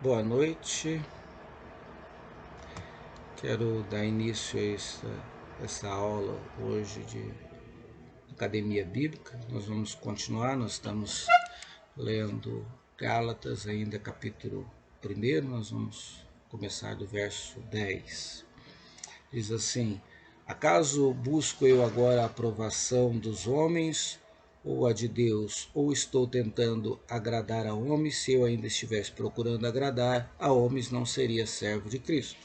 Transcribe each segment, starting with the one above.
Boa noite. Quero dar início a essa aula hoje de Academia Bíblica. Nós vamos continuar, nós estamos lendo Gálatas, ainda capítulo 1, nós vamos começar do verso 10. Diz assim: acaso busco eu agora a aprovação dos homens ou a de Deus, ou estou tentando agradar a homens? Se eu ainda estivesse procurando agradar a homens, não seria servo de Cristo.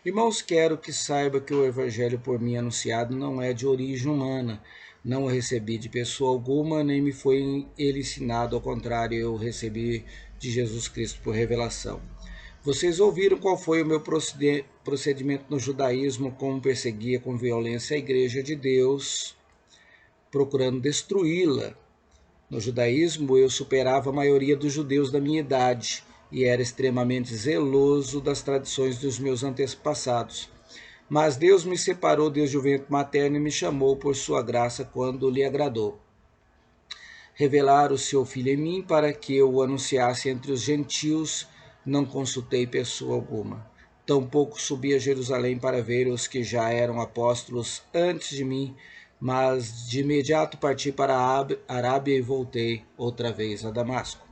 Irmãos, quero que saiba que o evangelho por mim anunciado não é de origem humana. Não o recebi de pessoa alguma, nem me foi ele ensinado, ao contrário, eu recebi de Jesus Cristo por revelação. Vocês ouviram qual foi o meu procedimento no judaísmo, como perseguia com violência a igreja de Deus, procurando destruí-la. No judaísmo, eu superava a maioria dos judeus da minha idade e era extremamente zeloso das tradições dos meus antepassados. Mas Deus me separou desde o ventre materno e me chamou por sua graça quando lhe agradou revelar o seu Filho em mim para que eu o anunciasse entre os gentios. Não consultei pessoa alguma. Tampouco subi a Jerusalém para ver os que já eram apóstolos antes de mim, mas de imediato parti para a Arábia e voltei outra vez a Damasco.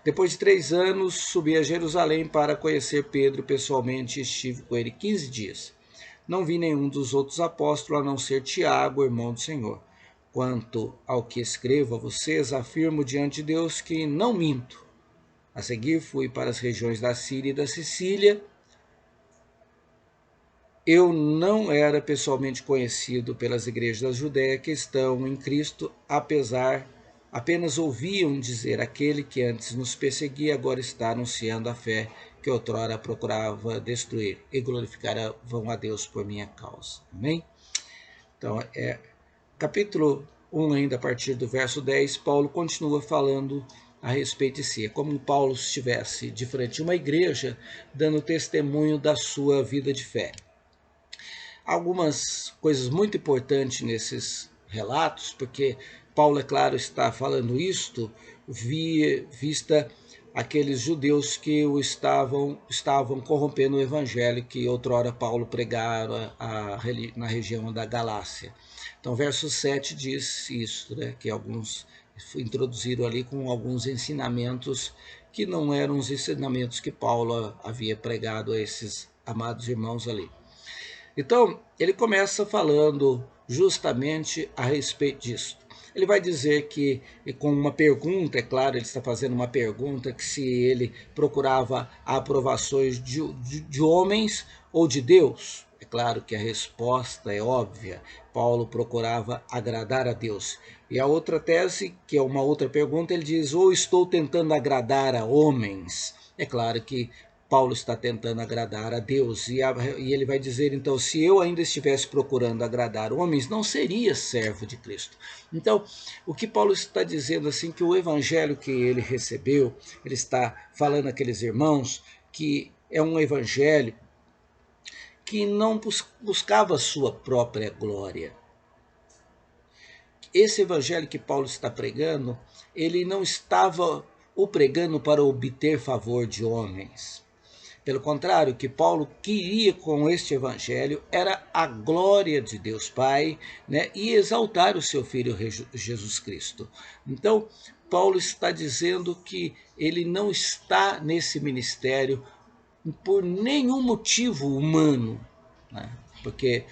Depois de 3 anos, subi a Jerusalém para conhecer Pedro pessoalmente e estive com ele 15 dias. Não vi nenhum dos outros apóstolos, a não ser Tiago, irmão do Senhor. Quanto ao que escrevo a vocês, afirmo diante de Deus que não minto. A seguir fui para as regiões da Síria e da Sicília. Eu não era pessoalmente conhecido pelas igrejas da Judéia que estão em Cristo, apenas ouviam dizer: aquele que antes nos perseguia agora está anunciando a fé que outrora procurava destruir, e glorificavam a Deus por minha causa. Amém? Então, capítulo 1, ainda a partir do verso 10, Paulo continua falando a respeito de si. É como Paulo estivesse de frente de uma igreja, dando testemunho da sua vida de fé. Algumas coisas muito importantes nesses relatos, porque Paulo, é claro, está falando isto vista aqueles judeus que o estavam corrompendo o evangelho que outrora Paulo pregara na região da Galácia. Então, verso 7 diz isso, né, que alguns introduziram ali com alguns ensinamentos que não eram os ensinamentos que Paulo havia pregado a esses amados irmãos ali. Então, ele começa falando justamente a respeito disso. Ele vai dizer que, com uma pergunta, é claro, ele está fazendo uma pergunta, que se ele procurava aprovações de homens ou de Deus. É claro que a resposta é óbvia. Paulo procurava agradar a Deus. E a outra tese, que é uma outra pergunta, ele diz: ou estou tentando agradar a homens. É claro que Paulo está tentando agradar a Deus, e ele vai dizer, então, se eu ainda estivesse procurando agradar homens, não seria servo de Cristo. Então, o que Paulo está dizendo, assim, que o evangelho que ele recebeu, ele está falando àqueles irmãos que é um evangelho que não buscava a sua própria glória. Esse evangelho que Paulo está pregando, ele não estava o pregando para obter favor de homens. Pelo contrário, o que Paulo queria com este evangelho era a glória de Deus Pai, né, e exaltar o seu Filho Jesus Cristo. Então, Paulo está dizendo que ele não está nesse ministério por nenhum motivo humano, né, porque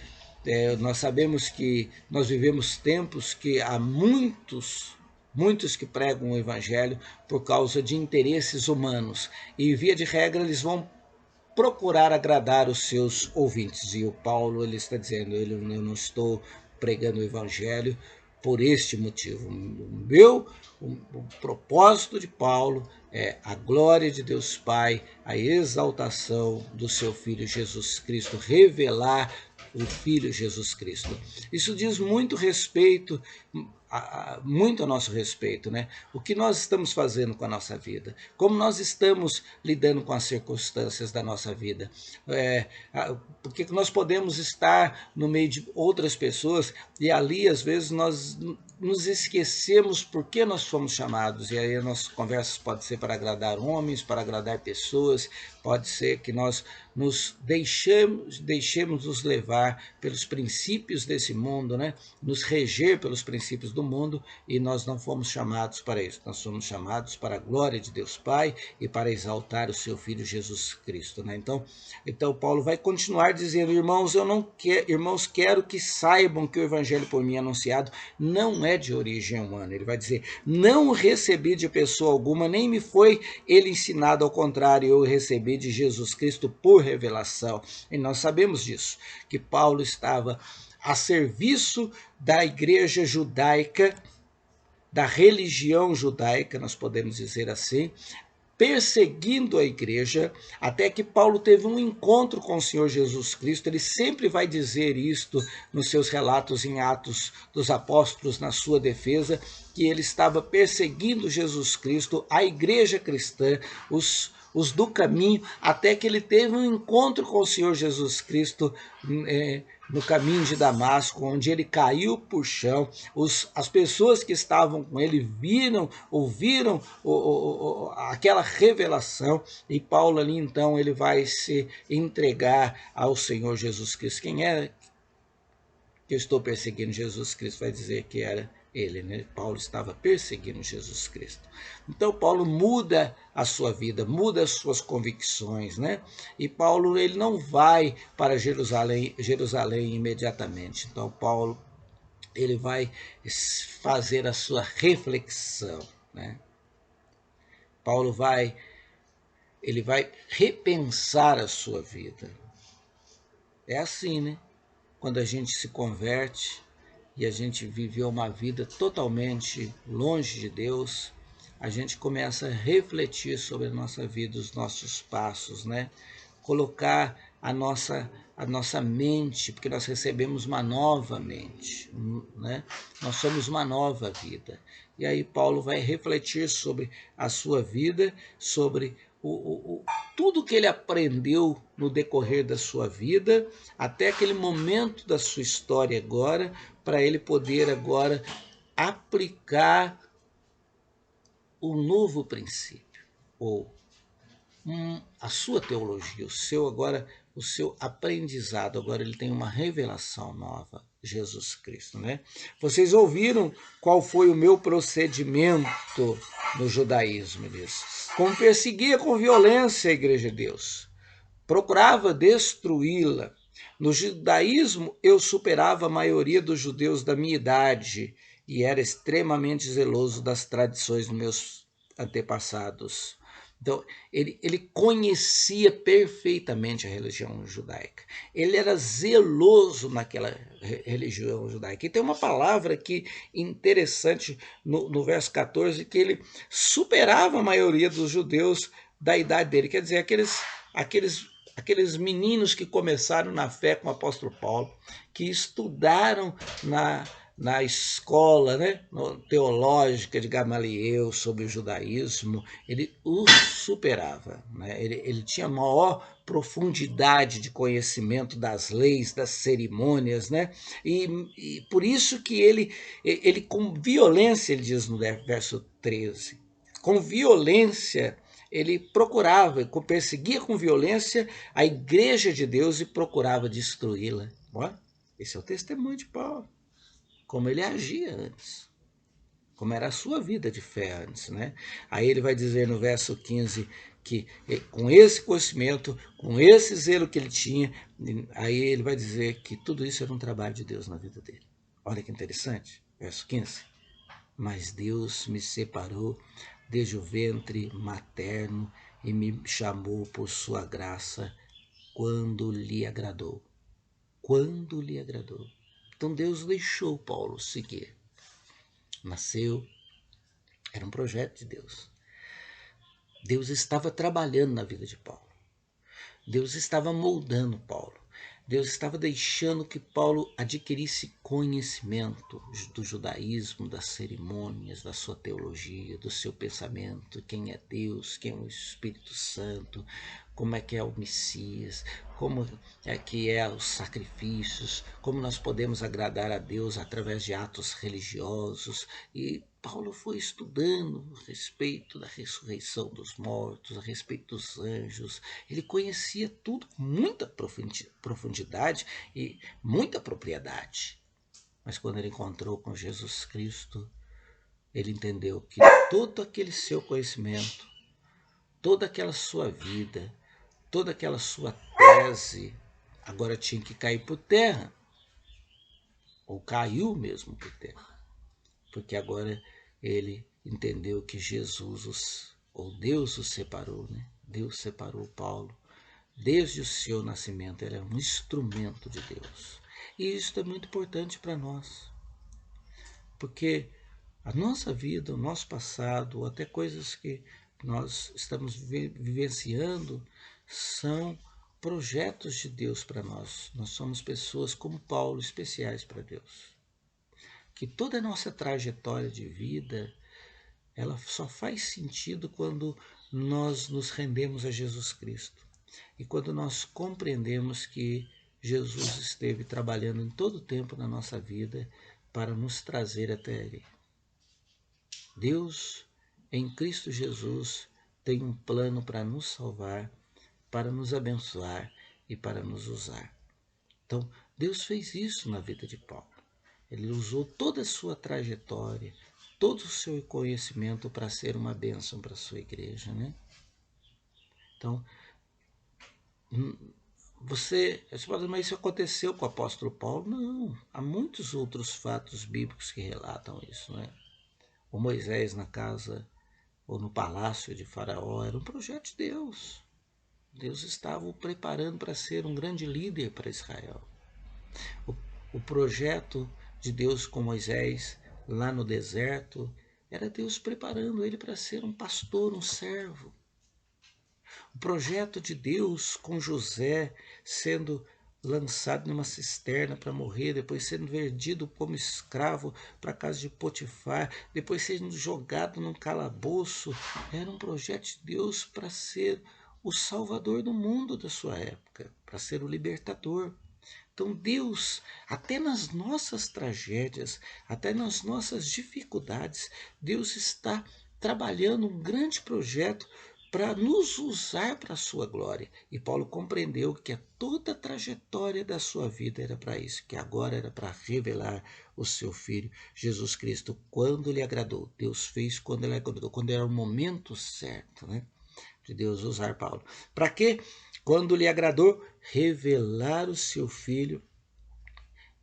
nós sabemos que nós vivemos tempos que há muitos que pregam o evangelho por causa de interesses humanos, e via de regra eles vão procurar agradar os seus ouvintes. E o Paulo, ele está dizendo: eu não estou pregando o evangelho por este motivo. O propósito de Paulo é a glória de Deus Pai, a exaltação do seu Filho Jesus Cristo, revelar o Filho Jesus Cristo. Isso diz muito respeito muito a nosso respeito, né? O que nós estamos fazendo com a nossa vida, como nós estamos lidando com as circunstâncias da nossa vida, porque nós podemos estar no meio de outras pessoas e ali às vezes nós nos esquecemos por que nós fomos chamados, e aí as nossas conversas podem ser para agradar homens, para agradar pessoas, pode ser que nós nos deixemos nos levar pelos princípios desse mundo, né? Nos reger pelos princípios do mundo, e nós não fomos chamados para isso. Nós somos chamados para a glória de Deus Pai e para exaltar o seu Filho Jesus Cristo, né? Então Paulo vai continuar dizendo: irmãos, quero que saibam que o evangelho por mim anunciado não é de origem humana. Ele vai dizer: não recebi de pessoa alguma, nem me foi ele ensinado, ao contrário, eu recebi de Jesus Cristo por revelação. E nós sabemos disso, que Paulo estava a serviço da igreja judaica, da religião judaica, nós podemos dizer assim, perseguindo a igreja, até que Paulo teve um encontro com o Senhor Jesus Cristo. Ele sempre vai dizer isto nos seus relatos em Atos dos Apóstolos, na sua defesa, que ele estava perseguindo Jesus Cristo, a igreja cristã, os do caminho, até que ele teve um encontro com o Senhor Jesus Cristo no caminho de Damasco, onde ele caiu por chão. As pessoas que estavam com ele ouviram aquela revelação, e Paulo ali então ele vai se entregar ao Senhor Jesus Cristo. Quem é que eu estou perseguindo? Jesus Cristo vai dizer que era ele, né? Paulo estava perseguindo Jesus Cristo. Então Paulo muda a sua vida, muda as suas convicções, né? E Paulo ele não vai para Jerusalém imediatamente. Então Paulo ele vai fazer a sua reflexão, né? Paulo vai repensar a sua vida. É assim, né? Quando a gente se converte e a gente viveu uma vida totalmente longe de Deus, a gente começa a refletir sobre a nossa vida, os nossos passos, né? Colocar a nossa mente, porque nós recebemos uma nova mente, né? Nós somos uma nova vida. E aí Paulo vai refletir sobre a sua vida, sobre tudo que ele aprendeu no decorrer da sua vida, até aquele momento da sua história agora, para ele poder agora aplicar o novo princípio, ou a sua teologia, o seu aprendizado. Agora ele tem uma revelação nova, Jesus Cristo, né? Vocês ouviram qual foi o meu procedimento no judaísmo, ele diz. Como perseguia com violência a igreja de Deus, procurava destruí-la. No judaísmo eu superava a maioria dos judeus da minha idade e era extremamente zeloso das tradições dos meus antepassados. Então, ele conhecia perfeitamente a religião judaica. Ele era zeloso naquela religião judaica. E tem uma palavra aqui interessante no verso 14, que ele superava a maioria dos judeus da idade dele. Quer dizer, aqueles meninos que começaram na fé com o apóstolo Paulo, que estudaram na escola, né, teológica de Gamaliel sobre o judaísmo, ele o superava, né? Ele tinha maior profundidade de conhecimento das leis, das cerimônias, né? E por isso que ele com violência, ele diz no verso 13, com violência ele procurava, perseguia com violência a igreja de Deus e procurava destruí-la. Esse é o testemunho de Paulo, como ele agia antes, como era a sua vida de fé antes, né? Aí ele vai dizer no verso 15 que com esse conhecimento, com esse zelo que ele tinha, aí ele vai dizer que tudo isso era um trabalho de Deus na vida dele. Olha que interessante, verso 15. Mas Deus me separou desde o ventre materno e me chamou por sua graça quando lhe agradou. Quando lhe agradou. Então Deus deixou Paulo seguir. Nasceu, era um projeto de Deus. Deus estava trabalhando na vida de Paulo. Deus estava moldando Paulo. Deus estava deixando que Paulo adquirisse conhecimento do judaísmo, das cerimônias, da sua teologia, do seu pensamento, quem é Deus, quem é o Espírito Santo, como é que é o Messias, como é que é os sacrifícios, como nós podemos agradar a Deus através de atos religiosos. E Paulo foi estudando a respeito da ressurreição dos mortos, a respeito dos anjos. Ele conhecia tudo com muita profundidade e muita propriedade. Mas quando ele encontrou com Jesus Cristo, ele entendeu que todo aquele seu conhecimento, toda aquela sua vida, toda aquela sua tese, agora tinha que cair por terra. Ou caiu mesmo por terra. Porque agora ele entendeu que Jesus, ou Deus o separou, né? Deus separou Paulo. Desde o seu nascimento, ele é um instrumento de Deus. E isso é muito importante para nós. Porque a nossa vida, o nosso passado, ou até coisas que nós estamos vivenciando, são projetos de Deus para nós. Nós somos pessoas como Paulo, especiais para Deus. Que toda a nossa trajetória de vida, ela só faz sentido quando nós nos rendemos a Jesus Cristo. E quando nós compreendemos que Jesus esteve trabalhando em todo o tempo na nossa vida para nos trazer até Ele. Deus, em Cristo Jesus, tem um plano para nos salvar, para nos abençoar e para nos usar. Então, Deus fez isso na vida de Paulo. Ele usou toda a sua trajetória, todo o seu conhecimento para ser uma bênção para a sua igreja, né? Então, você pode, mas isso aconteceu com o apóstolo Paulo? Não, há muitos outros fatos bíblicos que relatam isso, né? O Moisés na casa ou no palácio de Faraó era um projeto de Deus. Deus estava o preparando para ser um grande líder para Israel. O projeto de Deus com Moisés lá no deserto era Deus preparando ele para ser um pastor, um servo. O projeto de Deus com José sendo lançado numa cisterna para morrer, depois sendo vendido como escravo para a casa de Potifar, depois sendo jogado num calabouço, era um projeto de Deus para ser o salvador do mundo da sua época, para ser o libertador. Então Deus, até nas nossas tragédias, até nas nossas dificuldades, Deus está trabalhando um grande projeto para nos usar para a sua glória. E Paulo compreendeu que toda a trajetória da sua vida era para isso, que agora era para revelar o seu Filho, Jesus Cristo, quando lhe agradou. Deus fez quando lhe agradou, quando era o momento certo, né, de Deus usar Paulo. Para quê? Quando lhe agradou, revelar o seu Filho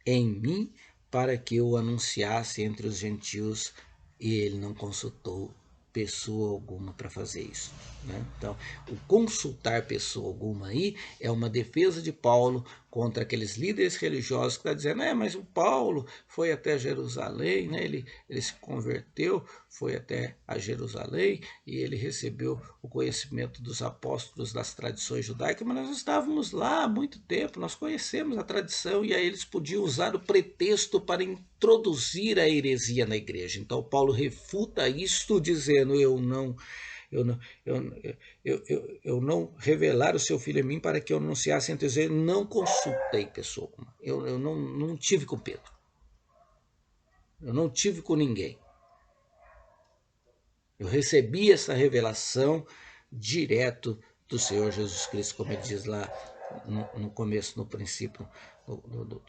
em mim, para que eu anunciasse entre os gentios, e ele não consultou pessoa alguma para fazer isso, né? Então, o consultar pessoa alguma aí é uma defesa de Paulo contra aqueles líderes religiosos que estão dizendo, mas o Paulo foi até Jerusalém, né? Ele se converteu, foi até a Jerusalém e ele recebeu o conhecimento dos apóstolos das tradições judaicas, mas nós estávamos lá há muito tempo, nós conhecemos a tradição e aí eles podiam usar o pretexto para introduzir a heresia na igreja. Então Paulo refuta isto dizendo, eu não revelar o seu Filho em mim para que eu anunciasse entre os eles, não consultei pessoa alguma. Eu não tive com Pedro. Eu não tive com ninguém. Eu recebi essa revelação direto do Senhor Jesus Cristo, como ele diz lá no começo, no princípio do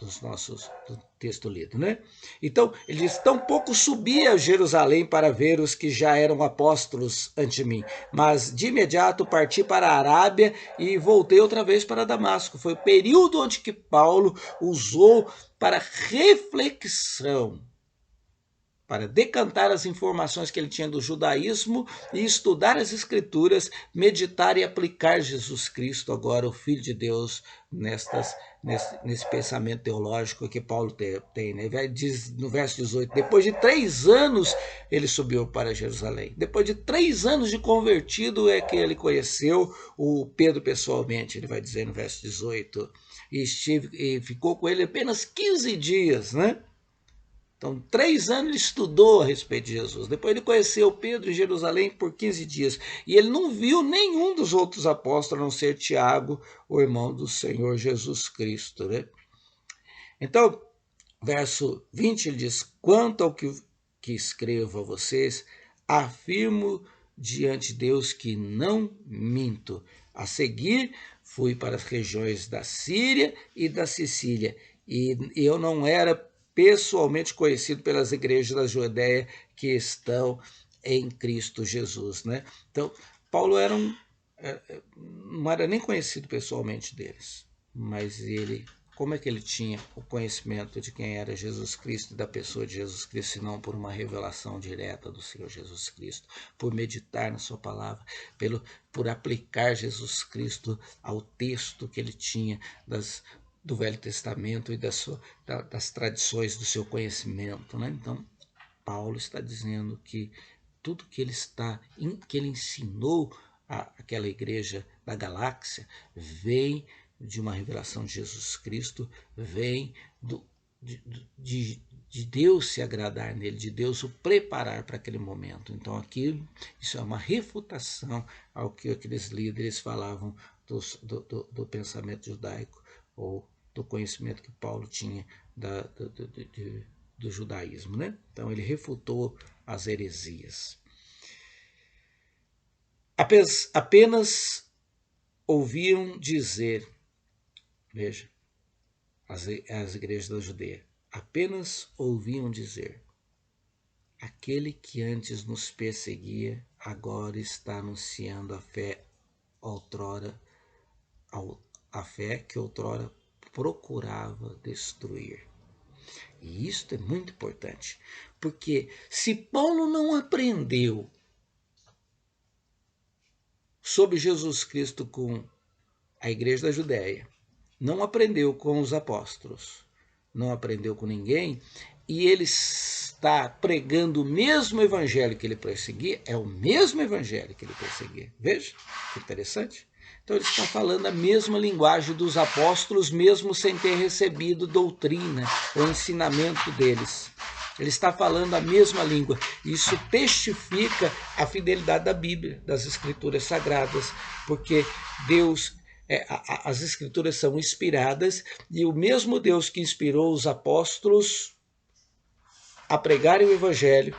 texto lido, né? Então, ele diz, tampouco subi a Jerusalém para ver os que já eram apóstolos antes de mim, mas de imediato parti para a Arábia e voltei outra vez para Damasco. Foi o período onde que Paulo usou para reflexão, para decantar as informações que ele tinha do judaísmo e estudar as escrituras, meditar e aplicar Jesus Cristo, agora o Filho de Deus, nesse pensamento teológico que Paulo tem. Né? Ele diz no verso 18, depois de 3 anos ele subiu para Jerusalém. Depois de 3 anos de convertido é que ele conheceu o Pedro pessoalmente, ele vai dizer no verso 18, e ficou com ele apenas 15 dias, né? Então, 3 anos ele estudou a respeito de Jesus. Depois ele conheceu Pedro em Jerusalém por 15 dias. E ele não viu nenhum dos outros apóstolos, a não ser Tiago, o irmão do Senhor Jesus Cristo. Né? Então, verso 20, ele diz, quanto ao que escrevo a vocês, afirmo diante de Deus que não minto. A seguir, fui para as regiões da Síria e da Sicília. E eu não era pessoalmente conhecido pelas igrejas da Judéia que estão em Cristo Jesus. Né? Então, Paulo não era nem conhecido pessoalmente deles, mas como é que ele tinha o conhecimento de quem era Jesus Cristo e da pessoa de Jesus Cristo, se não por uma revelação direta do Senhor Jesus Cristo, por meditar na sua palavra, por aplicar Jesus Cristo ao texto que ele tinha do Velho Testamento e das tradições do seu conhecimento. Né? Então, Paulo está dizendo que tudo que ele ensinou àquela igreja da galáxia vem de uma revelação de Jesus Cristo, vem de Deus se agradar nele, de Deus o preparar para aquele momento. Então isso é uma refutação ao que aqueles líderes falavam do pensamento judaico, ou do conhecimento que Paulo tinha do judaísmo. Né? Então ele refutou as heresias. Apenas ouviam dizer, veja, as igrejas da Judeia, apenas ouviam dizer, aquele que antes nos perseguia, agora está anunciando a fé que outrora procurava destruir. E isto é muito importante, porque se Paulo não aprendeu sobre Jesus Cristo com a igreja da Judéia, não aprendeu com os apóstolos, não aprendeu com ninguém, e ele está pregando o mesmo evangelho que ele perseguia, é o mesmo evangelho que ele perseguia. Veja que interessante. Então ele está falando a mesma linguagem dos apóstolos, mesmo sem ter recebido doutrina ou ensinamento deles. Ele está falando a mesma língua. Isso testifica a fidelidade da Bíblia, das Escrituras Sagradas, porque as Escrituras são inspiradas, e o mesmo Deus que inspirou os apóstolos a pregarem o Evangelho,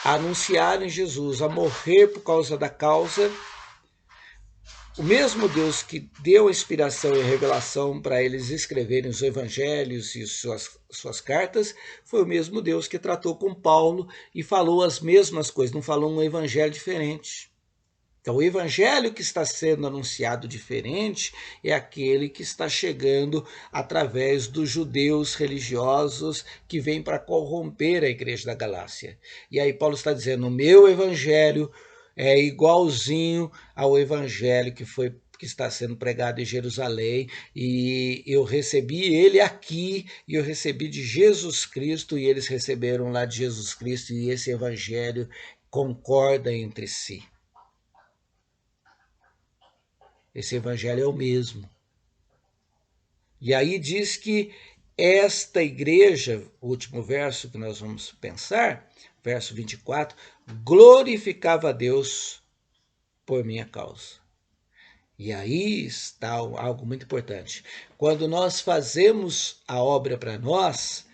a anunciarem Jesus, a morrer por causa da causa, o mesmo Deus que deu a inspiração e a revelação para eles escreverem os evangelhos e suas cartas, foi o mesmo Deus que tratou com Paulo e falou as mesmas coisas, não falou um evangelho diferente. Então, o evangelho que está sendo anunciado diferente é aquele que está chegando através dos judeus religiosos que vêm para corromper a igreja da Galácia. E aí Paulo está dizendo, o meu evangelho é igualzinho ao evangelho que está sendo pregado em Jerusalém, e eu recebi ele aqui, e eu recebi de Jesus Cristo, e eles receberam lá de Jesus Cristo, e esse evangelho concorda entre si. Esse evangelho é o mesmo. E aí diz que esta igreja, o último verso que nós vamos pensar, verso 24, glorificava a Deus por minha causa. E aí está algo muito importante. Quando nós fazemos a obra para nós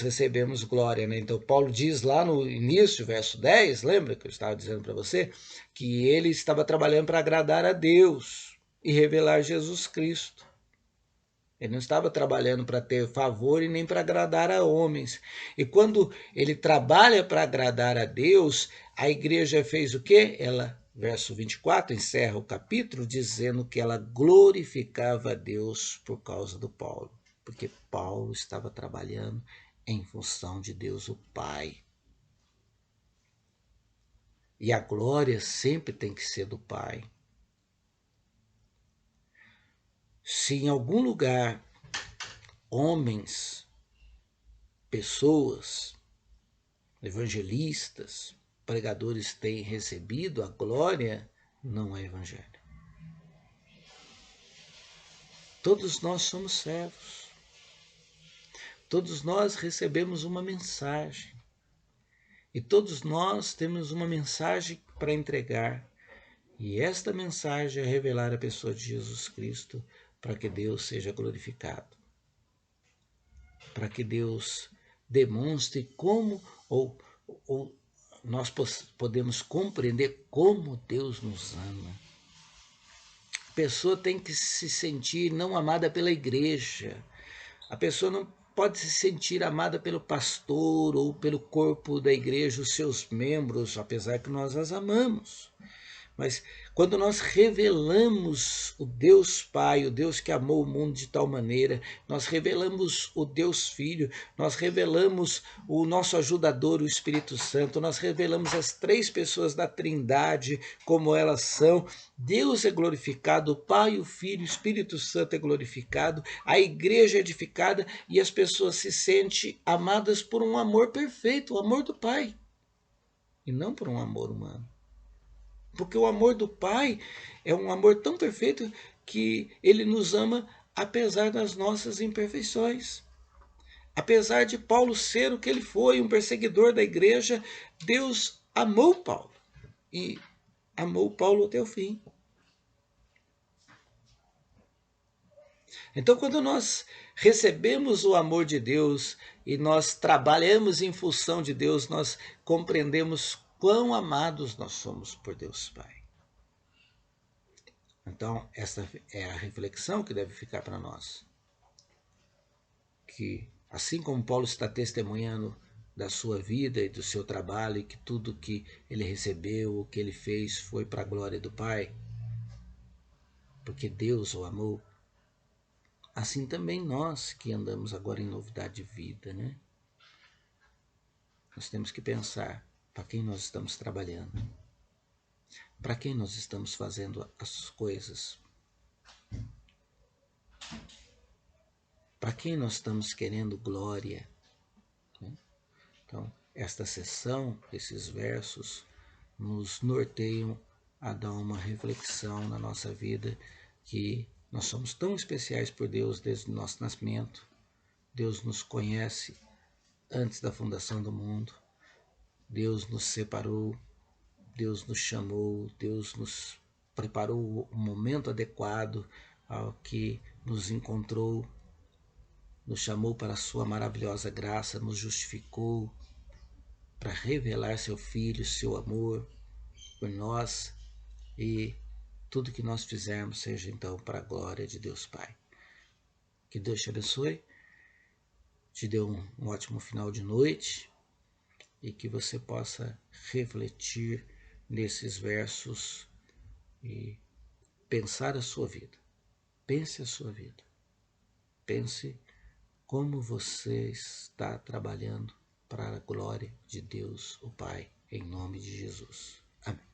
recebemos glória. Né? Então Paulo diz lá no início, verso 10, lembra que eu estava dizendo para você? Que ele estava trabalhando para agradar a Deus e revelar Jesus Cristo. Ele não estava trabalhando para ter favor e nem para agradar a homens. E quando ele trabalha para agradar a Deus, a igreja fez o quê? Ela, verso 24, encerra o capítulo dizendo que ela glorificava a Deus por causa do Paulo. Porque Paulo estava trabalhando em função de Deus o Pai. E a glória sempre tem que ser do Pai. Se em algum lugar homens, pessoas, evangelistas, pregadores têm recebido a glória, não é evangelho. Todos nós somos servos. Todos nós recebemos uma mensagem. E todos nós temos uma mensagem para entregar. E esta mensagem é revelar a pessoa de Jesus Cristo para que Deus seja glorificado. Para que Deus demonstre como, ou nós podemos compreender como Deus nos ama. A pessoa tem que se sentir não amada pela igreja. A pessoa não pode se sentir amada pelo pastor ou pelo corpo da igreja, os seus membros, apesar que nós as amamos. Mas quando nós revelamos o Deus Pai, o Deus que amou o mundo de tal maneira, nós revelamos o Deus Filho, nós revelamos o nosso ajudador, o Espírito Santo, nós revelamos as três pessoas da Trindade como elas são. Deus é glorificado, o Pai, o Filho, o Espírito Santo é glorificado, a igreja é edificada e as pessoas se sentem amadas por um amor perfeito, o amor do Pai, e não por um amor humano. Porque o amor do Pai é um amor tão perfeito que Ele nos ama apesar das nossas imperfeições. Apesar de Paulo ser o que ele foi, um perseguidor da igreja, Deus amou Paulo e amou Paulo até o fim. Então, quando nós recebemos o amor de Deus e nós trabalhamos em função de Deus, nós compreendemos quão amados nós somos por Deus Pai. Então, essa é a reflexão que deve ficar para nós. Que, assim como Paulo está testemunhando da sua vida e do seu trabalho, e que tudo que ele recebeu, o que ele fez, foi para a glória do Pai, porque Deus o amou, assim também nós que andamos agora em novidade de vida, né? Nós temos que pensar para quem nós estamos trabalhando, para quem nós estamos fazendo as coisas, para quem nós estamos querendo glória, né? Então, esta sessão, esses versos, nos norteiam a dar uma reflexão na nossa vida, que nós somos tão especiais por Deus desde o nosso nascimento. Deus nos conhece antes da fundação do mundo. Deus nos separou, Deus nos chamou, Deus nos preparou o momento adequado ao que nos encontrou, nos chamou para a sua maravilhosa graça, nos justificou para revelar seu Filho, seu amor por nós, e tudo que nós fizermos seja então para a glória de Deus Pai. Que Deus te abençoe, te dê um ótimo final de noite e que você possa refletir nesses versos e pensar a sua vida. Pense a sua vida. Pense como você está trabalhando para a glória de Deus, o Pai, em nome de Jesus. Amém.